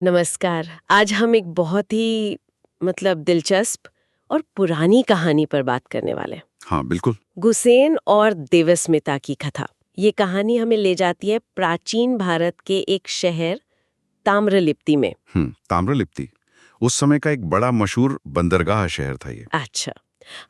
नमस्कार। आज हम एक बहुत ही दिलचस्प और पुरानी कहानी पर बात करने वाले हैं। हाँ, बिल्कुल। गुसेन और देवस्मिता की कथा। ये कहानी हमें ले जाती है प्राचीन भारत के एक शहर ताम्रलिप्ति में। ताम्रलिप्ति उस समय का एक बड़ा मशहूर बंदरगाह शहर था ये। अच्छा,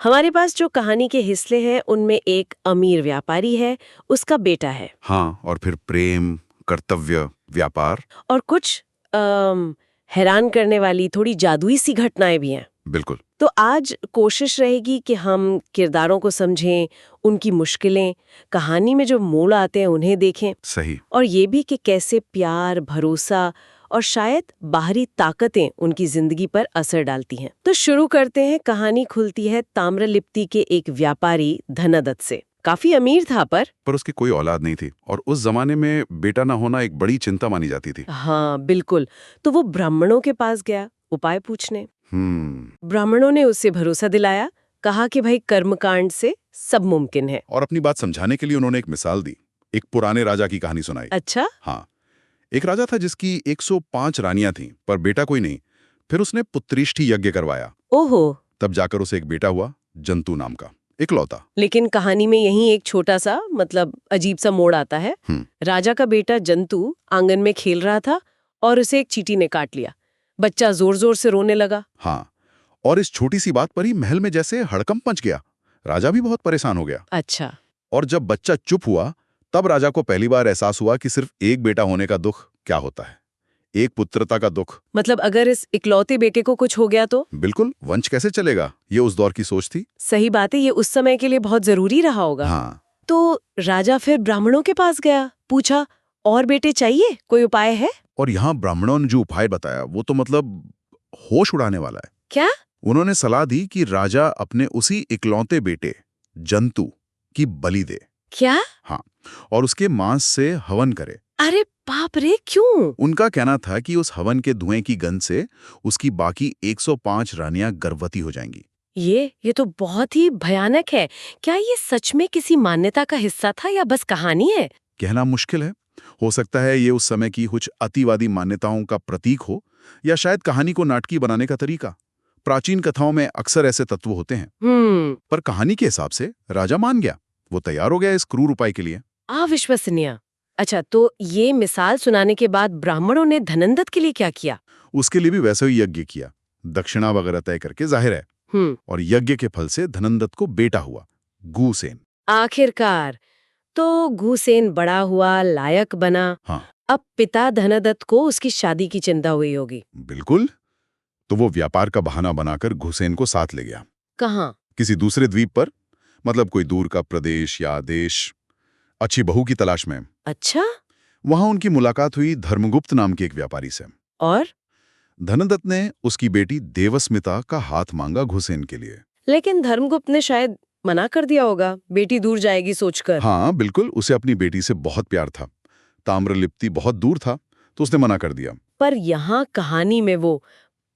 हमारे पास जो कहानी के हिस्से हैं उनमें एक अमीर व्यापारी है, उसका बेटा है हाँ, और फिर प्रेम, कर्तव्य, व्यापार। और कुछ हैरान करने वाली थोड़ी जादुई सी घटनाएं भी हैं। बिल्कुल। तो आज कोशिश रहेगी कि हम किरदारों को समझें, उनकी मुश्किलें, कहानी में जो मोड़ आते हैं उन्हें देखें, सही। और ये भी कि कैसे प्यार, भरोसा और शायद बाहरी ताकतें उनकी जिंदगी पर असर डालती हैं। तो शुरू करते हैं। कहानी खुलती है ताम्रलिप्ति के एक व्यापारी धनदत्त से। काफी अमीर था पर उसकी कोई औलाद नहीं थी और उस जमाने में बेटा ना होना एक बड़ी चिंता मानी जाती थी। हाँ बिल्कुल। तो वो ब्राह्मणों के पास गया उपाय पूछने। हम्म। ब्राह्मणों ने उसे भरोसा दिलाया, कहा कि भाई कर्मकांड से सब मुमकिन है। और अपनी बात समझाने के लिए उन्होंने एक मिसाल दी, एक पुराने राजा की कहानी सुनाई। अच्छा। हाँ, एक राजा था जिसकी 105 रानियां थीं, पर बेटा कोई नहीं। फिर उसने पुत्रीष्टि यज्ञ करवाया। ओहो। तब जाकर उसे एक बेटा हुआ, जंतु नाम का, इकलौता। लेकिन कहानी में यही एक छोटा सा अजीब सा मोड़ आता है। हम्म। राजा का बेटा जंतु आंगन में खेल रहा था और उसे एक चींटी ने काट लिया। बच्चा जोर जोर से रोने लगा। हाँ, और इस छोटी सी बात पर ही महल में जैसे हड़कंप मच गया। राजा भी बहुत परेशान हो गया। अच्छा। और जब बच्चा चुप हुआ, तब राजा को पहली बार एहसास हुआ कि सिर्फ एक बेटा होने का दुख क्या होता है, एक पुत्रता का दुख। अगर इस इकलौते बेटे को कुछ हो गया तो? बिल्कुल, वंश कैसे चलेगा, ये उस दौर की सोच थी। सही बात है, ये उस समय के लिए बहुत जरूरी रहा होगा। हाँ। तो राजा फिर ब्राह्मणों के पास गया, पूछा और बेटे चाहिए, कोई उपाय है? और यहाँ ब्राह्मणों ने जो उपाय बताया वो तो होश उड़ाने वाला है। क्या? उन्होंने सलाह दी कि राजा अपने उसी इकलौते बेटे जंतु की बलि दे। क्या? हाँ, और उसके मांस से हवन करे। अरे बाप रे, क्यों? उनका कहना था कि उस हवन के धुएं की गंध से उसकी बाकी 105 रानियां गर्भवती हो जाएंगी। ये तो बहुत ही भयानक है। क्या ये सच में किसी मान्यता का हिस्सा था या बस कहानी है? कहना मुश्किल है। हो सकता है ये उस समय की कुछ अतिवादी मान्यताओं का प्रतीक हो, या शायद कहानी को नाटकीय बनाने का तरीका। प्राचीन कथाओं में अक्सर ऐसे तत्व होते हैं। पर कहानी के हिसाब से राजा मान गया, वो तैयार हो गया इस क्रूर उपाय के लिए। अविश्वसनीय। अच्छा, तो ये मिसाल सुनाने के बाद ब्राह्मणों ने धनंदत के लिए क्या किया? उसके लिए भी वैसे ही यज्ञ किया, दक्षिणा वगैरह तय करके, जाहिर है। और यज्ञ के फल से धनंदत को बेटा हुआ, गुसेन। आखिरकार तो गुसेन बड़ा हुआ, लायक बना। हाँ। अब पिता धनदत्त को उसकी शादी की चिंता हुई होगी। बिल्कुल। तो वो व्यापार का बहाना बनाकर गुसेन को साथ ले गया। कहाँ? किसी दूसरे द्वीप पर, कोई दूर का प्रदेश या देश, अच्छी बहू की तलाश में। अच्छा। वहां उनकी मुलाकात हुई धर्मगुप्त नाम के एक व्यापारी से। और? धनदत्त ने उसकी बेटी देवस्मिता का हाथ मांगा घुसेन के लिए। लेकिन धर्मगुप्त ने शायद मना कर दिया होगा, बेटी दूर जाएगी सोचकर। हाँ बिल्कुल, उसे अपनी बेटी से बहुत प्यार था। ताम्रलिप्ति बहुत दूर था, तो उसने मना कर दिया। पर यहाँ कहानी में वो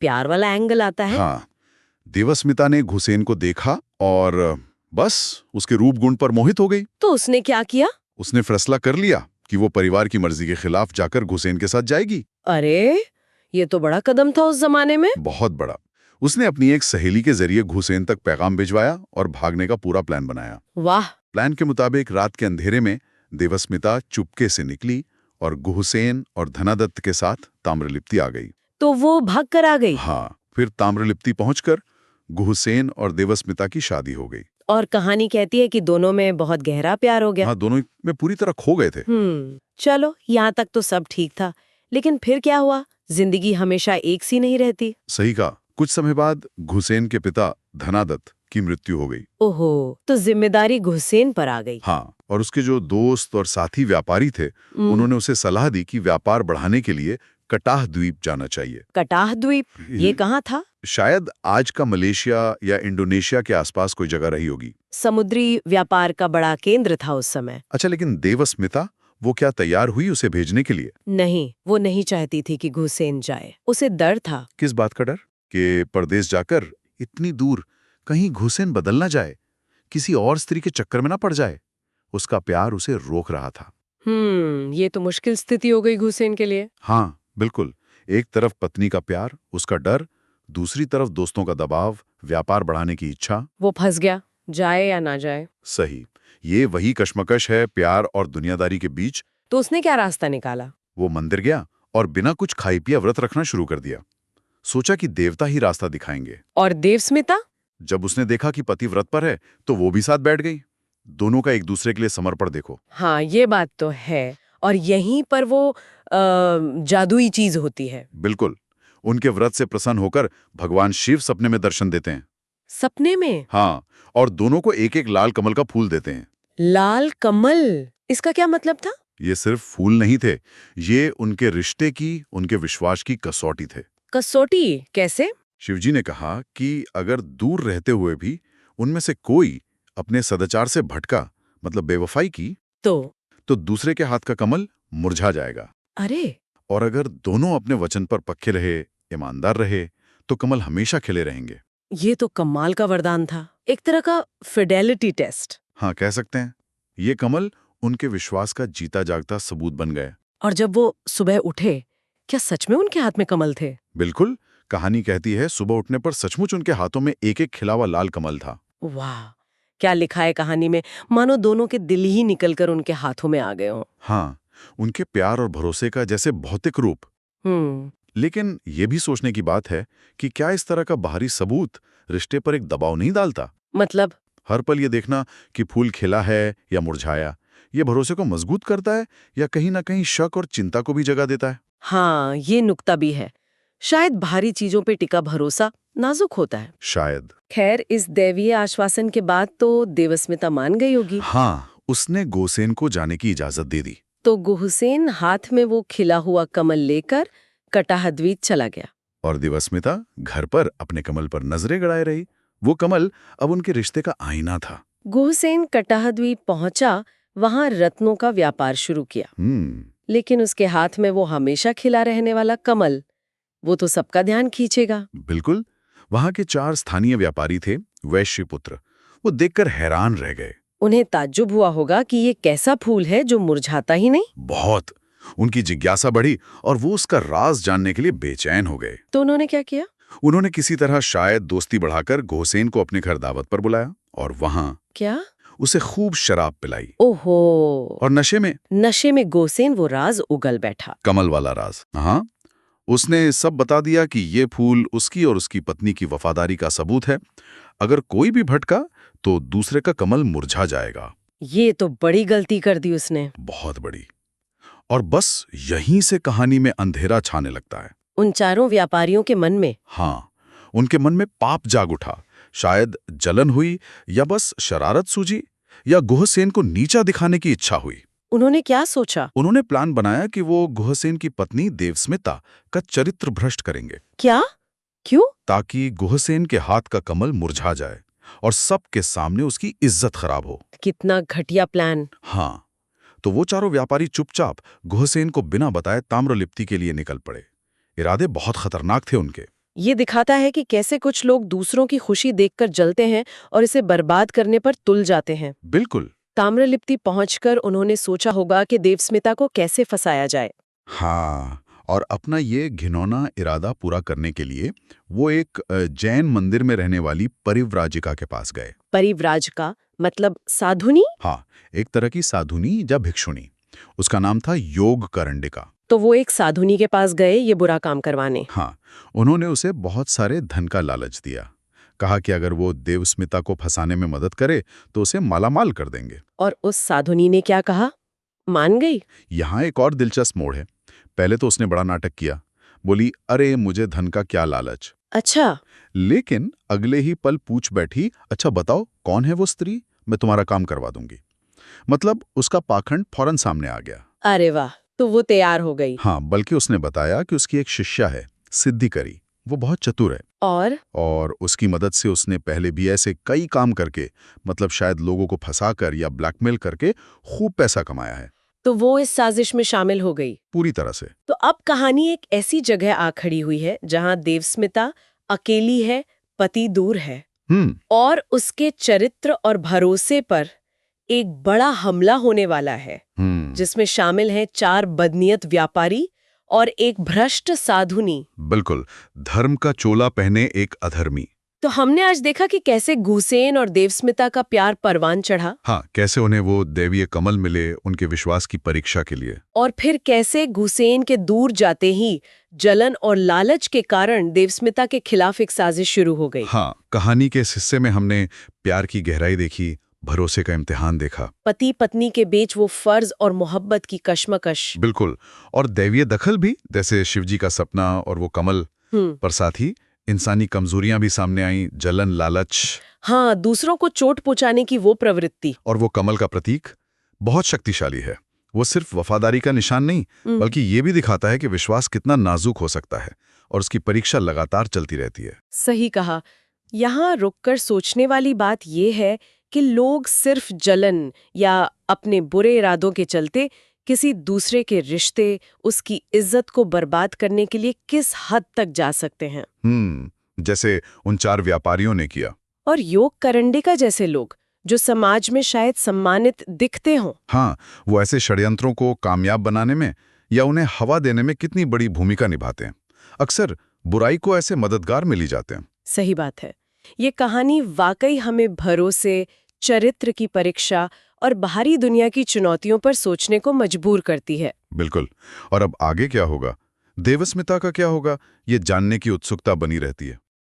प्यार वाला एंगल आता है। हाँ, देवस्मिता ने घुसेन को देखा और बस उसके रूप गुण पर मोहित हो गई। तो उसने क्या किया? उसने फैसला कर लिया कि वो परिवार की मर्जी के खिलाफ जाकर घुसेन के साथ जाएगी। अरे, ये तो बड़ा कदम था उस जमाने में। बहुत बड़ा। उसने अपनी एक सहेली के जरिए घुसेन तक पैगाम भिजवाया और भागने का पूरा प्लान बनाया। वाह। प्लान के मुताबिक रात के अंधेरे में देवस्मिता चुपके से निकली और घुसेन और धनादत्त के साथ ताम्रलिप्ति आ गई। तो वो भाग कर आ गई। हाँ, फिर ताम्रलिप्ति पहुंचकर घुसेन और देवस्मिता की शादी हो गई। और कहानी कहती है कि दोनों में बहुत गहरा प्यार हो गया। हाँ, दोनों में पूरी तरह खो गए थे। चलो, यहाँ तक तो सब ठीक था। लेकिन फिर क्या हुआ? जिंदगी हमेशा एक सी नहीं रहती। सही कहा। कुछ समय बाद घुसेन के पिता धनादत्त की मृत्यु हो गई। ओहो, तो जिम्मेदारी घुसेन पर आ गई। हाँ, और उसके जो दोस्त और साथी व्यापारी थे, उन्होंने उसे सलाह दी कि व्यापार बढ़ाने के लिए कटाह द्वीप जाना चाहिए। कटाह द्वीप? ये कहाँ था? शायद आज का मलेशिया या इंडोनेशिया के आसपास कोई जगह रही होगी। समुद्री व्यापार का बड़ा केंद्र था उस समय। अच्छा, लेकिन देवस्मिता, वो क्या तैयार हुई उसे भेजने के लिए? नहीं, वो नहीं चाहती थी कि घुसेन जाए। उसे डर था। किस बात का डर? कि परदेश जाकर इतनी दूर कहीं घुसेन बदल ना जाए, किसी और स्त्री के चक्कर में ना पड़ जाए। उसका प्यार उसे रोक रहा था। ये तो मुश्किल स्थिति हो गई घुसेन के लिए। हाँ बिल्कुल। एक तरफ पत्नी का प्यार, उसका डर, दूसरी तरफ दोस्तों का दबाव, व्यापार बढ़ाने की इच्छा। वो फंस गया, जाए या ना जाए। सही, ये वही कश्मकश है प्यार और दुनियादारी के बीच। तो उसने क्या रास्ता निकाला? वो मंदिर गया और बिना कुछ खाई पिया व्रत रखना शुरू कर दिया। सोचा कि देवता ही रास्ता दिखाएंगे। और देवस्मिता? जब उसने देखा कि पति व्रत पर है तो वो भी साथ बैठ गई। दोनों का एक दूसरे के लिए समर्पण देखो। हाँ, ये बात तो है। और यहीं पर वो जादुई चीज होती है। बिल्कुल, उनके व्रत से प्रसन्न होकर भगवान शिव सपने में दर्शन देते हैं। सपने में? हाँ, और दोनों को एक एक लाल कमल का फूल देते हैं। लाल कमल, इसका क्या मतलब था? ये सिर्फ फूल नहीं थे, ये उनके रिश्ते की, उनके विश्वास की कसौटी थे। कसौटी कैसे? शिवजी ने कहा कि अगर दूर रहते हुए भी उनमें से कोई अपने सदाचार से भटका, मतलब बेवफाई की, तो दूसरे के हाथ का कमल मुरझा जाएगा। अरे! और अगर दोनों अपने वचन पर पक्के रहे, ईमानदार रहे, तो कमल हमेशा खिले रहेंगे। ये तो कमाल का वरदान था, एक तरह का फिडेलिटी टेस्ट। हाँ, कह सकते हैं। ये कमल उनके विश्वास का जीता जागता सबूत बन गए। और जब वो सुबह उठे, क्या सच में उनके हाथ में कमल थे? बिल्कुल, कहानी कहती है सुबह उठने पर सचमुच उनके हाथों में एक एक खिला हुआ लाल कमल था। वाह, क्या लिखा है कहानी में, मानो दोनों के दिल ही निकलकर उनके हाथों में आ गए हों। हाँ, उनके प्यार और भरोसे का जैसे भौतिक रूप। लेकिन ये भी सोचने की बात है कि क्या इस तरह का बाहरी सबूत रिश्ते पर एक दबाव नहीं डालता? मतलब? हर पल ये देखना कि फूल खिला है या मुरझाया, ये भरोसे को मजबूत करता है या कहीं ना कहीं शक और चिंता को भी जगह देता है? हाँ, ये नुक्ता भी है। शायद भारी चीजों पे टिका भरोसा नाजुक होता है। शायद। खैर, इस दैवीय आश्वासन के बाद तो देवस्मिता मान गई होगी। हाँ, उसने गोसेन को जाने की इजाजत दे दी। तो गुहसेन हाथ में वो खिला हुआ कमल लेकर कटाहद्वीप चला गया। और देवस्मिता घर पर अपने कमल पर नजरें गड़ाए रही। वो कमल अब उनके रिश्ते का आईना था। गुहसेन कटाहद्वीप पहुंचा, वहां रत्नों का व्यापार शुरू किया। लेकिन उसके हाथ में वो हमेशा खिला रहने वाला कमल, वो तो सबका ध्यान खींचेगा। बिल्कुल। वहां के 4 स्थानीय व्यापारी थे, वैश्यपुत्र। वो देखकर हैरान रह गए। उन्हें ताज्जुब हुआ होगा कि ये कैसा फूल है जो मुरझाता ही नहीं। बहुत। उनकी जिज्ञासा बढ़ी और वो उसका राज जानने के लिए बेचैन हो गए। तो उन्होंने क्या किया? उन्होंने किसी तरह शायद दोस्ती बढ़ाकर गोसेन को अपने घर दावत पर बुलाया और वहां क्या? उसे खूब शराब पिलाई। ओहो! और नशे में गोसेन वो राज उगल बैठा। कमल वाला राज। हाँ, उसने सब बता दिया कि ये फूल उसकी और उसकी पत्नी की वफादारी का सबूत है। अगर कोई भी भटका तो दूसरे का कमल मुरझा जाएगा। ये तो बड़ी गलती कर दी उसने। बहुत बड़ी। और बस यहीं से कहानी में अंधेरा छाने लगता है। उन चारों व्यापारियों के मन में? हाँ, उनके मन में पाप जाग उठा। शायद जलन हुई या बस शरारत सूझी या गुहसेन को नीचा दिखाने की इच्छा हुई। उन्होंने क्या सोचा? उन्होंने प्लान बनाया कि वो गुहसेन की पत्नी देवस्मिता का चरित्र भ्रष्ट करेंगे। क्या? क्यों? ताकि गुहसेन के हाथ का कमल मुरझा जाए और सबके सामने उसकी इज्जत खराब हो। कितना घटिया प्लान। हाँ, तो वो चारों व्यापारी चुपचाप गुहसेन को बिना बताए ताम्रलिप्ति के लिए निकल पड़े। इरादे बहुत खतरनाक थे उनके। ये दिखाता है कि कैसे कुछ लोग दूसरों की खुशी देखकर जलते हैं और इसे बर्बाद करने पर तुल जाते हैं। बिल्कुल। ताम्रलिप्ति पहुंचकर उन्होंने सोचा होगा कि देवस्मिता को कैसे फंसाया जाए। हाँ, और अपना ये घिनौना इरादा पूरा करने के लिए वो एक जैन मंदिर में रहने वाली परिव्राजिका के पास गए। परिव्राजिका मतलब साधुनी? हाँ, एक तरह की साधुनी या भिक्षुणी। उसका नाम था योग करंडिका। तो वो एक साधुनी के पास गए ये बुरा काम करवाने। हाँ, उन्होंने उसे बहुत सारे धन का लालच दिया। कहा कि अगर वो देवस्मिता को फंसाने में मदद करे तो उसे मालामाल कर देंगे। और उस साधुनी ने क्या कहा? मान गई? यहाँ एक और दिलचस्प मोड़ है। पहले तो उसने बड़ा नाटक किया, बोली अरे मुझे धन का क्या लालच। अच्छा। लेकिन अगले ही पल पूछ बैठी, अच्छा बताओ कौन है वो स्त्री, मैं तुम्हारा काम करवा दूंगी। मतलब उसका पाखंड फौरन सामने आ गया। अरे वाह, तो वो तैयार हो गई। हाँ, बल्कि उसने बताया कि उसकी एक शिष्या है सिद्धिकरी, वो बहुत चतुर है और उसकी मदद से उसने पहले भी ऐसे कई काम करके, मतलब शायद लोगों को फंसाकर या ब्लैकमेल करके खूब पैसा कमाया है। तो वो इस साजिश में शामिल हो गई पूरी तरह से। तो अब कहानी एक ऐसी जगह आ खड़ी हुई है जहां देवस्मिता अकेली है, पति दूर है और उसके चरित्र और भरोसे पर एक बड़ा हमला होने वाला है, जिसमें शामिल हैं 4 बदनीयत व्यापारी और एक भ्रष्ट साधुनी। बिल्कुल, धर्म का चोला पहने एक अधर्मी। तो हमने आज देखा कि कैसे घुसेन और देवस्मिता का प्यार परवान चढ़ा, हाँ, कैसे उन्हें वो दैवीय कमल मिले उनके विश्वास की परीक्षा के लिए। और फिर कैसे घुसेन के दूर जाते ही जलन और लालच के कारण देवस्मिता के खिलाफ एक साजिश शुरू हो गई। हाँ, कहानी के इस हिस्से में हमने प्यार की गहराई देखी, भरोसे का इम्तिहान देखा। पति पत्नी के बीच वो फर्ज और मोहब्बत की कश्मकश। बिल्कुल, और दैवीय दखल भी, जैसे शिवजी का सपना और वो कमल। पर साथ ही इंसानी कमजोरियां भी सामने आई, जलन, लालच। हाँ, दूसरों को चोट पहुंचाने की वो प्रवृत्ति। और वो कमल का प्रतीक बहुत शक्तिशाली है। वो सिर्फ वफादारी का निशान नहीं, बल्कि ये भी दिखाता है कि विश्वास कितना नाजुक हो सकता है और उसकी परीक्षा लगातार चलती रहती है। सही कहा। यहाँ रुककर सोचने वाली बात ये है कि लोग सिर्फ जलन या अपने बुरे इरादों के चलते किसी दूसरे के रिश्ते, उसकी इज्जत को बर्बाद करने के लिए किस हद तक जा सकते हैं। जैसे उन 4 व्यापारियों ने किया। और योग करंडिका जैसे लोग जो समाज में शायद सम्मानित दिखते हों। हाँ, वो ऐसे षड्यंत्रों को कामयाब बनाने में या उन्हें हवा देने में कितनी बड़ी भूमिका निभाते हैं। अक्सर बुराई को ऐसे मददगार मिल जाते हैं। सही बात है। ये कहानी वाकई हमें भरोसे, चरित्र की परीक्षा और बाहरी दुनिया की चुनौतियों पर सोचने को मजबूर करती है। बिल्कुल। और अब आगे क्या होगा, देवस्मिता का क्या होगा, ये जानने की उत्सुकता बनी रहती है।